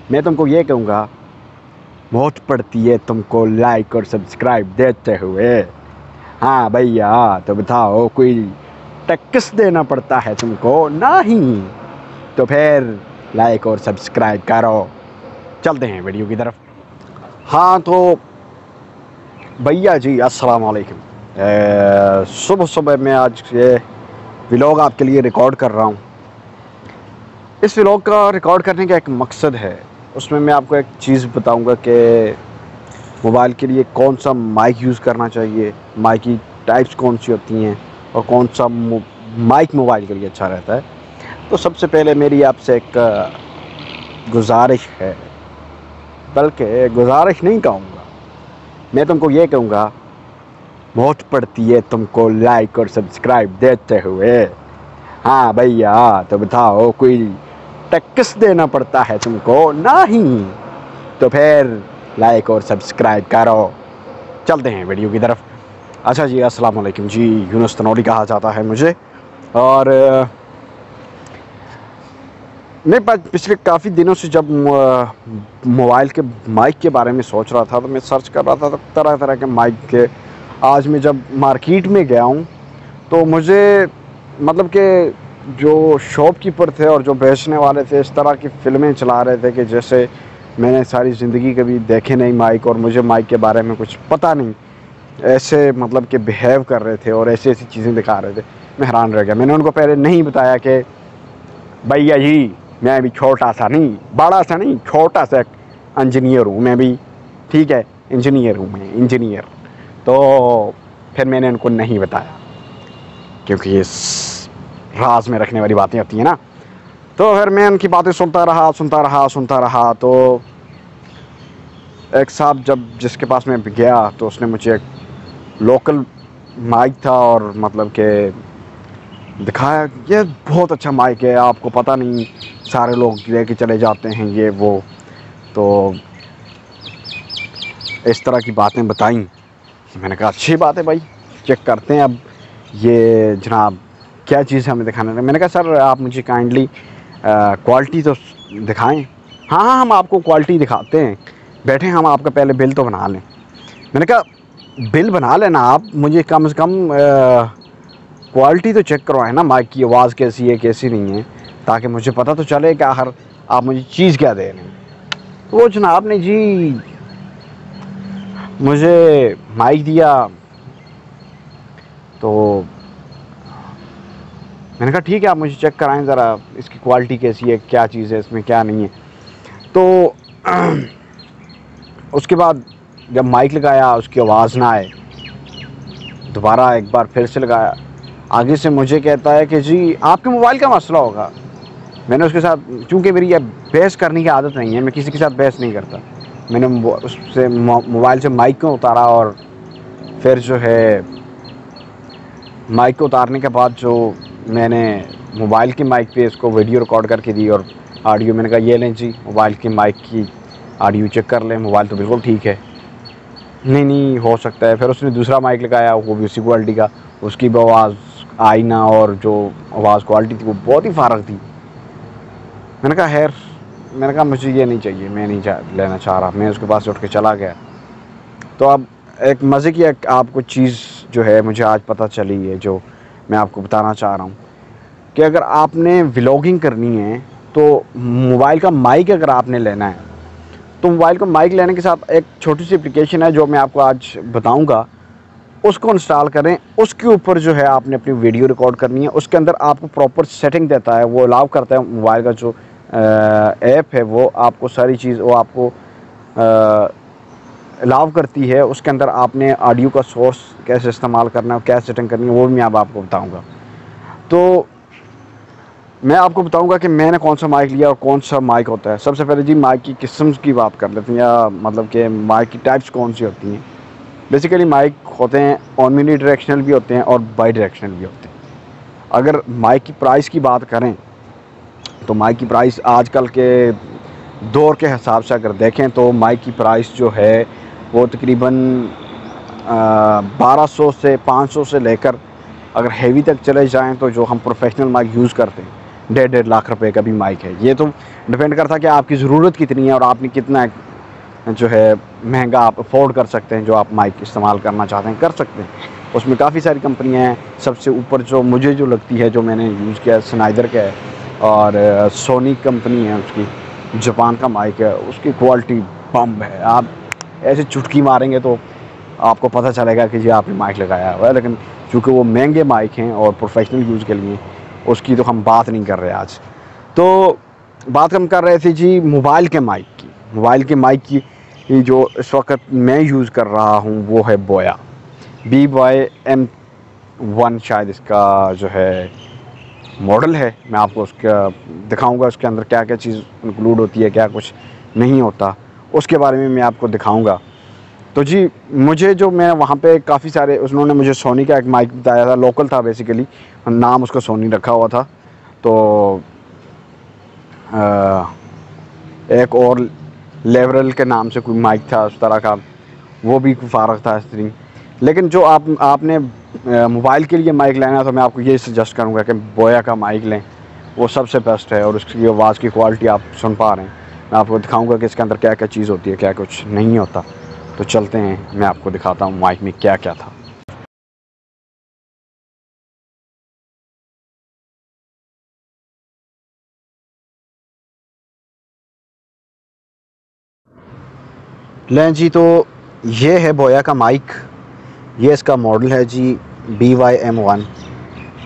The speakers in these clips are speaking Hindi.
मैं तुमको ये कहूँगा, बहुत पड़ती है तुमको लाइक और सब्सक्राइब देते हुए। हाँ भैया, तो बताओ, कोई टैक्स देना पड़ता है तुमको? नहीं, तो फिर लाइक और सब्सक्राइब करो। चलते हैं वीडियो की तरफ। हाँ तो भैया जी, अस्सलाम वालेकुम। सुबह सुबह मैं आज ये व्लॉग आपके लिए रिकॉर्ड कर रहा हूँ। इस व्लॉग का रिकॉर्ड करने का एक मकसद है। उसमें मैं आपको एक चीज़ बताऊंगा कि मोबाइल के लिए कौन सा माइक यूज़ करना चाहिए, माइक की टाइप्स कौन सी होती हैं और कौन सा माइक मोबाइल के लिए अच्छा रहता है। तो सबसे पहले मेरी आपसे एक गुजारिश है, बल्कि गुजारिश नहीं कहूँगा, मैं तुमको ये कहूँगा, बहुत पड़ती है तुमको लाइक और सब्सक्राइब देते हुए। हाँ भैया, तो बताओ, कोई टैक्स देना पड़ता है तुमको? नहीं, तो फिर लाइक और सब्सक्राइब करो। चलते हैं वीडियो की तरफ। अच्छा जी, अस्सलाम वालेकुम जी। यूनुस तनौरी कहा जाता है मुझे। और मैं पिछले काफ़ी दिनों से जब मोबाइल के माइक के बारे में सोच रहा था तो मैं सर्च कर रहा था तो तरह तरह के माइक के। आज मैं जब मार्केट में गया हूँ तो मुझे मतलब कि जो शॉपकीपर थे और जो बेचने वाले थे इस तरह की फ़िल्में चला रहे थे कि जैसे मैंने सारी ज़िंदगी कभी देखे नहीं माइक, और मुझे माइक के बारे में कुछ पता नहीं। ऐसे मतलब कि बिहेव कर रहे थे और ऐसी ऐसी चीज़ें दिखा रहे थे। मैं हैरान रह गया। मैंने उनको पहले नहीं बताया कि भैया जी, मैं भी छोटा सा नहीं, बड़ा सा नहीं, छोटा सा इंजीनियर हूँ मैं भी, ठीक है, इंजीनियर हूँ मैं, इंजीनियर। तो फिर मैंने उनको नहीं बताया, क्योंकि ये राज में रखने वाली बातें होती हैं ना। तो फिर मैं उनकी बातें सुनता रहा। तो एक साहब जिसके पास मैं गया तो उसने मुझे एक लोकल माइक था और मतलब कि दिखाया, ये बहुत अच्छा माइक है, आपको पता नहीं, सारे लोग लेके चले जाते हैं ये वो। तो इस तरह की बातें बताई। मैंने कहा अच्छी बात है भाई, चेक करते हैं अब ये जनाब क्या चीज़ हमें दिखाने लगे। मैंने कहा सर, आप मुझे काइंडली क्वालिटी तो दिखाएं। हाँ, हम आपको क्वालिटी दिखाते हैं, बैठे हम आपका पहले बिल तो बना लें। मैंने कहा बिल बना लेना, आप मुझे कम से कम क्वालिटी तो चेक करवाएं ना, माइक की आवाज़ कैसी है कैसी नहीं है, ताकि मुझे पता तो चले कि आखिर आप मुझे चीज़ क्या दे रहे हैं। तो वो जनाब ने जी मुझे माइक दिया। तो मैंने कहा ठीक है, आप मुझे चेक कराएं ज़रा, इसकी क्वालिटी कैसी है, क्या चीज़ है इसमें, क्या नहीं है। तो उसके बाद जब माइक लगाया उसकी आवाज़ ना आए, दोबारा एक बार फिर से लगाया, आगे से मुझे कहता है कि जी आपके मोबाइल का मसला होगा। मैंने उसके साथ, चूँकि मेरी ये बहस करने की आदत नहीं है, मैं किसी के साथ बहस नहीं करता, मैंने उससे मोबाइल से माइक को उतारा और फिर जो है माइक को उतारने के बाद जो मैंने मोबाइल की माइक पे इसको वीडियो रिकॉर्ड करके दी और ऑडियो। मैंने कहा ये लें जी, मोबाइल की माइक की ऑडियो चेक कर लें, मोबाइल तो बिल्कुल ठीक है। नहीं हो सकता है। फिर उसने दूसरा माइक लगाया, वो भी उसी क्वालिटी का, उसकी भी आवाज़ आई ना, और जो आवाज़ क्वालिटी थी वो बहुत ही फ़र्क थी। मैंने कहा खैर, मैंने कहा मुझे ये नहीं चाहिए, मैं नहीं लेना चाह रहा। मैं उसके पास से उठ के चला गया। तो अब एक मज़े की एक आपको चीज़ जो है मुझे आज पता चली है, जो मैं आपको बताना चाह रहा हूँ कि अगर आपने व्लॉगिंग करनी है तो मोबाइल का माइक अगर आपने लेना है तो मोबाइल का माइक लेने के साथ एक छोटी सी एप्लीकेशन है जो मैं आपको आज बताऊंगा, उसको इंस्टॉल करें। उसके ऊपर जो है आपने अपनी वीडियो रिकॉर्ड करनी है। उसके अंदर आपको प्रॉपर सेटिंग देता है, वो अलाउ करता है, मोबाइल का जो ऐप है वो आपको सारी चीज़ वो आपको अलाउ करती है। उसके अंदर आपने ऑडियो का सोर्स कैसे इस्तेमाल करना है, क्या सेटिंग करनी है, वो मैं अब आपको बताऊंगा। तो मैं आपको बताऊंगा कि मैंने कौन सा माइक लिया और कौन सा माइक होता है। सबसे पहले जी माइक की किस्म की बात कर लेते हैं, या मतलब कि माइक की टाइप्स कौन सी होती हैं। बेसिकली माइक होते हैं ओमनी डायरेक्शनल भी होते हैं और बाई डायरेक्शनल भी होते हैं। अगर माइक की प्राइस की बात करें तो माइक की प्राइस आजकल के दौर के हिसाब से अगर देखें तो माइक की प्राइस जो है वो तकरीबन 1200 से 500 से लेकर अगर हेवी तक चले जाएं तो जो हम प्रोफेशनल माइक यूज़ करते हैं 1.5 लाख रुपए का भी माइक है। ये तो डिपेंड करता है कि आपकी ज़रूरत कितनी है और आपने कितना जो है महंगा आप अफोर्ड कर सकते हैं। जो आप माइक इस्तेमाल करना चाहते हैं कर सकते हैं। उसमें काफ़ी सारी कंपनियां हैं। सबसे ऊपर जो मुझे जो लगती है, जो मैंने यूज़ किया, स्नाइडर का है और सोनी कंपनी है उसकी, जापान का माइक है, उसकी क्वालिटी बम है। आप ऐसे चुटकी मारेंगे तो आपको पता चलेगा कि जी आपने माइक लगाया हुआ है। लेकिन चूँकि वो महंगे माइक हैं और प्रोफेशनल यूज़ के लिए, उसकी तो हम बात नहीं कर रहे आज। तो बात हम कर रहे थे जी मोबाइल के माइक की। मोबाइल के माइक की जो इस वक्त मैं यूज़ कर रहा हूँ वो है बोया BY-M1 शायद इसका जो है मॉडल है। मैं आपको उसका दिखाऊंगा, उसके अंदर क्या क्या चीज़ इंक्लूड होती है, क्या कुछ नहीं होता, उसके बारे में मैं आपको दिखाऊंगा। तो जी मुझे जो मैं वहाँ पे काफ़ी सारे, उन्होंने मुझे सोनी का एक माइक बताया था, लोकल था बेसिकली, नाम उसका सोनी रखा हुआ था। तो एक और लेवरल के नाम से कोई माइक था उस तरह का, वो भी फारग था स्ट्रिंग। लेकिन जो आपने मोबाइल के लिए माइक लेना है तो मैं आपको ये सजेस्ट करूँगा कि बोया का माइक लें, वो सबसे बेस्ट है। और उसकी आवाज़ की क्वालिटी आप सुन पा रहे हैं। मैं आपको दिखाऊंगा कि इसके अंदर क्या क्या चीज़ होती है, क्या कुछ नहीं होता। तो चलते हैं, मैं आपको दिखाता हूँ माइक में क्या क्या था। लें जी, तो ये है बोया का माइक। ये इसका मॉडल है जी BY-M1।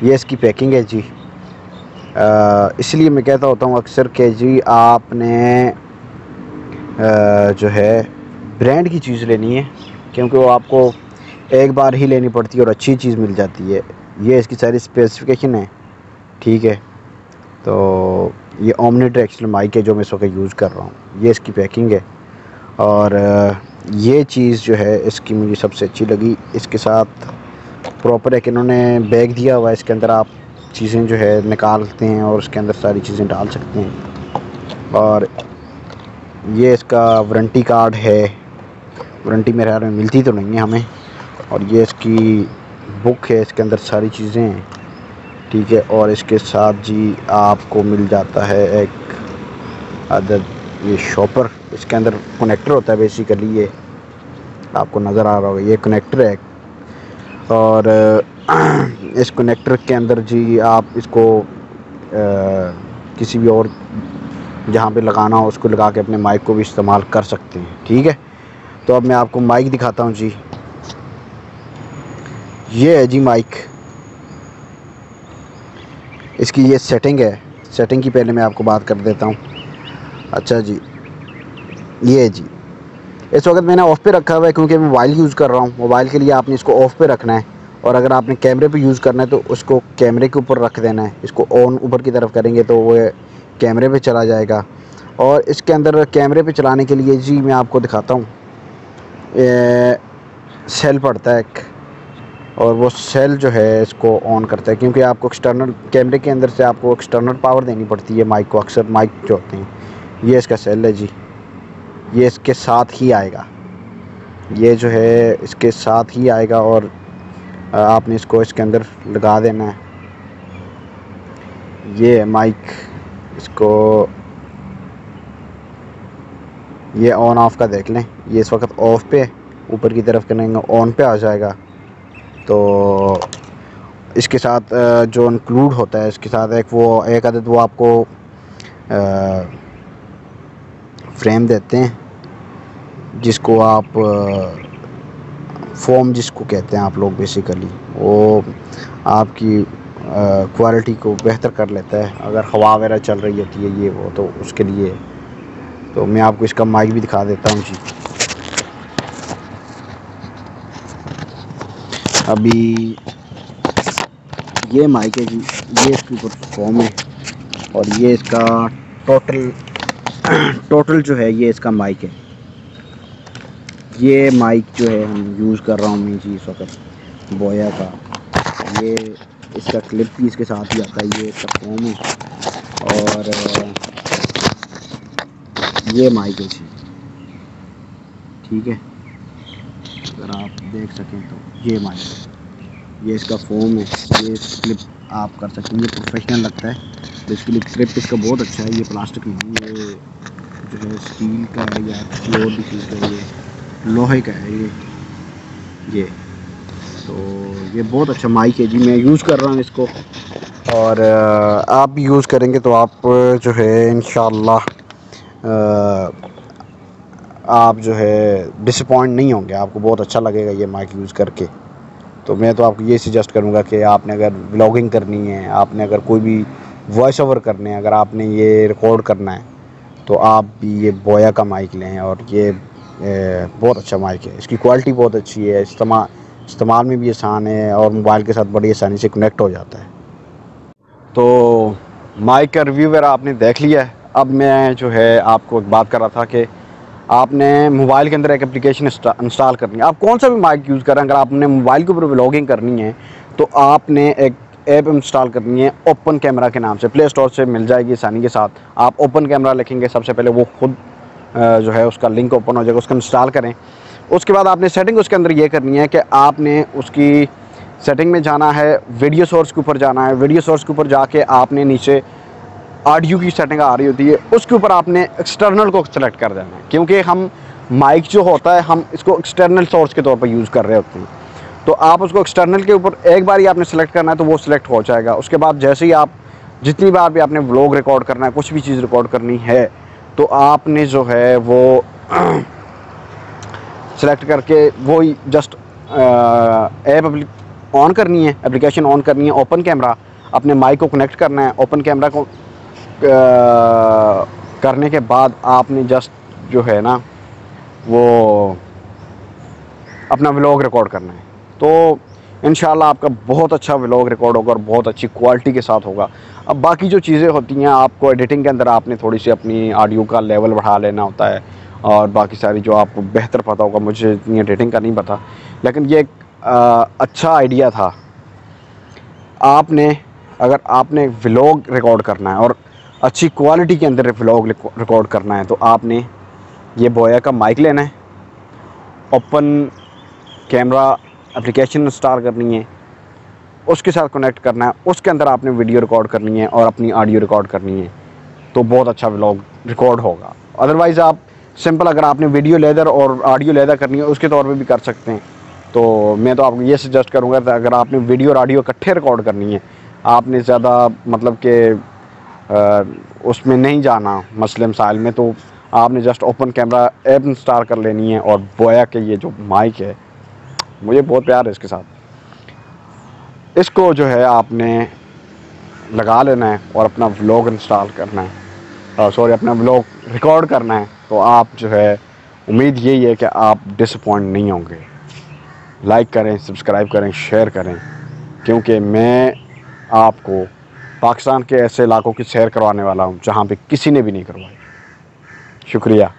ये इसकी पैकिंग है जी। इसलिए मैं कहता होता हूँ अक्सर कि जी आपने जो है ब्रांड की चीज़ लेनी है, क्योंकि वो आपको एक बार ही लेनी पड़ती है और अच्छी चीज़ मिल जाती है। ये इसकी सारी स्पेसिफिकेशन है, ठीक है। तो ये ओमनी डायरेक्शनल माइक है जो मैं इस वक्त यूज़ कर रहा हूँ। ये इसकी पैकिंग है। और ये चीज़ जो है इसकी मुझे सबसे अच्छी लगी, इसके साथ प्रॉपर है कि इन्होंने बैग दिया हुआ है। इसके अंदर आप चीज़ें जो है निकालते हैं और उसके अंदर सारी चीज़ें डाल सकते हैं। और ये इसका वारंटी कार्ड है। वारंटी मेरे ख्याल में मिलती तो नहीं है हमें। और ये इसकी बुक है, इसके अंदर सारी चीज़ें हैं, ठीक है। और इसके साथ जी आपको मिल जाता है एक अदद ये शॉपर। इसके अंदर कनेक्टर होता है बेसिकली, ये आपको नज़र आ रहा होगा, ये कनेक्टर है। और इस कनेक्टर के अंदर जी आप इसको किसी भी और जहाँ पे लगाना हो उसको लगा के अपने माइक को भी इस्तेमाल कर सकते हैं, ठीक है। तो अब मैं आपको माइक दिखाता हूँ जी। ये है जी माइक, इसकी ये सेटिंग है। सेटिंग की पहले मैं आपको बात कर देता हूँ। अच्छा जी, ये जी इस वक्त मैंने ऑफ़ पे रखा हुआ है क्योंकि मैं मोबाइल यूज़ कर रहा हूँ। मोबाइल के लिए आपने इसको ऑफ़ पे रखना है, और अगर आपने कैमरे पे यूज़ करना है तो उसको कैमरे के ऊपर रख देना है। इसको ऑन ऊपर की तरफ करेंगे तो वो कैमरे पे चला जाएगा। और इसके अंदर कैमरे पे चलाने के लिए जी मैं आपको दिखाता हूँ, सेल पड़ता है एक, और वो सेल जो है इसको ऑन करता है, क्योंकि आपको एक्सटर्नल कैमरे के अंदर से आपको एक्सटर्नल पावर देनी पड़ती है माइक को। अक्सर माइक जो होते हैं, ये इसका सेल है जी, ये इसके साथ ही आएगा। ये जो है इसके साथ ही आएगा और आपने इसको इसके अंदर लगा देना है। ये है माइक, इसको ये ऑन ऑफ का देख लें। ये इस वक्त ऑफ पे, ऊपर की तरफ करेंगे ऑन पे आ जाएगा। तो इसके साथ जो इंक्लूड होता है, इसके साथ एक अदद वो आपको फ्रेम देते हैं, जिसको आप फोम जिसको कहते हैं आप लोग बेसिकली, वो आपकी क्वालिटी को बेहतर कर लेता है अगर हवा वगैरह चल रही होती है ये वो, तो उसके लिए। तो मैं आपको इसका माइक भी दिखा देता हूँ जी। अभी ये माइक है जी, ये इसके ऊपर फोम है, और ये इसका टोटल जो है ये इसका माइक है। ये माइक जो है हम यूज़ कर रहा हूँ मैं जी इस वक्त बोया का। ये इसका क्लिप भी इसके साथ ही आता है, ये इसका फोम है। और ये माइक है जी, ठीक है। अगर आप देख सकें तो ये माइक है, ये इसका फोम है, ये क्लिप आप कर सकते हैं। ये प्रोफेशनल लगता है, बेसिकली ग्रिप इसका बहुत अच्छा है। ये प्लास्टिक नहीं, ये जो है स्टील का है या किसी और भी चीज़ का, ये लोहे का है ये तो ये बहुत अच्छा माइक है जी। मैं यूज़ कर रहा हूँ इसको, और आप भी यूज़ करेंगे तो आप जो है इंशाअल्लाह आप जो है डिसअपॉइंट नहीं होंगे, आपको बहुत अच्छा लगेगा ये माइक यूज़ करके। तो मैं तो आपको ये सजेस्ट करूँगा कि आपने अगर व्लॉगिंग करनी है, आपने अगर कोई भी वॉइस ओवर करने हैं, अगर आपने ये रिकॉर्ड करना है तो आप भी ये बोया का माइक लें। और ये बहुत अच्छा माइक है, इसकी क्वालिटी बहुत अच्छी है, इस्तेमाल में भी आसान है और मोबाइल के साथ बड़ी आसानी से कनेक्ट हो जाता है। तो माइक का रिव्यू वगैरह आपने देख लिया है। अब मैं जो है आपको एक बात कर रहा था कि आपने मोबाइल के अंदर एक एप्लीकेशन इंस्टॉल करनी है। आप कौन सा भी माइक यूज़ करें, अगर आपने मोबाइल के ऊपर व्लॉगिंग करनी है तो आपने एक ऐप इंस्टॉल करनी है ओपन कैमरा के नाम से। प्ले स्टोर से मिल जाएगी आसानी के साथ। आप ओपन कैमरा लिखेंगे, सबसे पहले वो खुद जो है उसका लिंक ओपन हो जाएगा, उसको इंस्टॉल करें। उसके बाद आपने सेटिंग उसके अंदर ये करनी है कि आपने उसकी सेटिंग में जाना है, वीडियो सोर्स के ऊपर जाना है। वीडियो सोर्स के ऊपर जाके आपने नीचे ऑडियो की सेटिंग आ रही होती है, उसके ऊपर आपने एक्सटर्नल को सेलेक्ट कर देना है, क्योंकि हम माइक जो होता है हम इसको एक्सटर्नल सोर्स के तौर पर यूज़ कर रहे होते हैं। तो आप उसको एक्सटर्नल के ऊपर एक बार ही आपने सेलेक्ट करना है तो वो सिलेक्ट हो जाएगा। उसके बाद जैसे ही आप जितनी बार भी आपने व्लॉग रिकॉर्ड करना है, कुछ भी चीज़ रिकॉर्ड करनी है, तो आपने जो है वो सेलेक्ट करके वो ही जस्ट ऐप ऑन करनी है, एप्लीकेशन ऑन करनी है, ओपन कैमरा, अपने माइक को कनेक्ट करना है। ओपन कैमरा को करने के बाद आपने जस्ट जो है ना वो अपना व्लॉग रिकॉर्ड करना है। तो इंशाल्लाह आपका बहुत अच्छा व्लॉग रिकॉर्ड होगा और बहुत अच्छी क्वालिटी के साथ होगा। अब बाकी जो चीज़ें होती हैं, आपको एडिटिंग के अंदर आपने थोड़ी सी अपनी ऑडियो का लेवल बढ़ा लेना होता है, और बाकी सारी जो आपको बेहतर पता होगा, मुझे इतनी एडिटिंग का नहीं पता, लेकिन ये एक अच्छा आइडिया था। अगर आपने व्लॉग रिकॉर्ड करना है और अच्छी क्वालिटी के अंदर व्लॉग रिकॉर्ड करना है तो आपने ये बोया का माइक लेना है, ओपन कैमरा एप्लीकेशन इंस्टॉल करनी है, उसके साथ कनेक्ट करना है, उसके अंदर आपने वीडियो रिकॉर्ड करनी है और अपनी ऑडियो रिकॉर्ड करनी है, तो बहुत अच्छा व्लॉग रिकॉर्ड होगा। अदरवाइज़ आप सिंपल अगर आपने वीडियो लेदर और ऑडियो लेदर करनी है उसके तौर पे भी कर सकते हैं। तो मैं तो आपको ये सजेस्ट करूँगा कि अगर आपने वीडियो और ऑडियो इकट्ठे रिकॉर्ड करनी है, आपने ज़्यादा मतलब कि उसमें नहीं जाना मसले मसाइल में, तो आपने just open camera app install कर लेनी है। और बोया के ये जो माइक है मुझे बहुत प्यार है इसके साथ, इसको जो है आपने लगा लेना है और अपना व्लॉग इंस्टॉल करना है, अपना व्लॉग रिकॉर्ड करना है। तो आप जो है उम्मीद यही है कि आप डिसअपॉइंट नहीं होंगे। लाइक करें, सब्सक्राइब करें, शेयर करें, क्योंकि मैं आपको पाकिस्तान के ऐसे इलाकों की सैर करवाने वाला हूँ जहाँ पे किसी ने भी नहीं करवाई। शुक्रिया।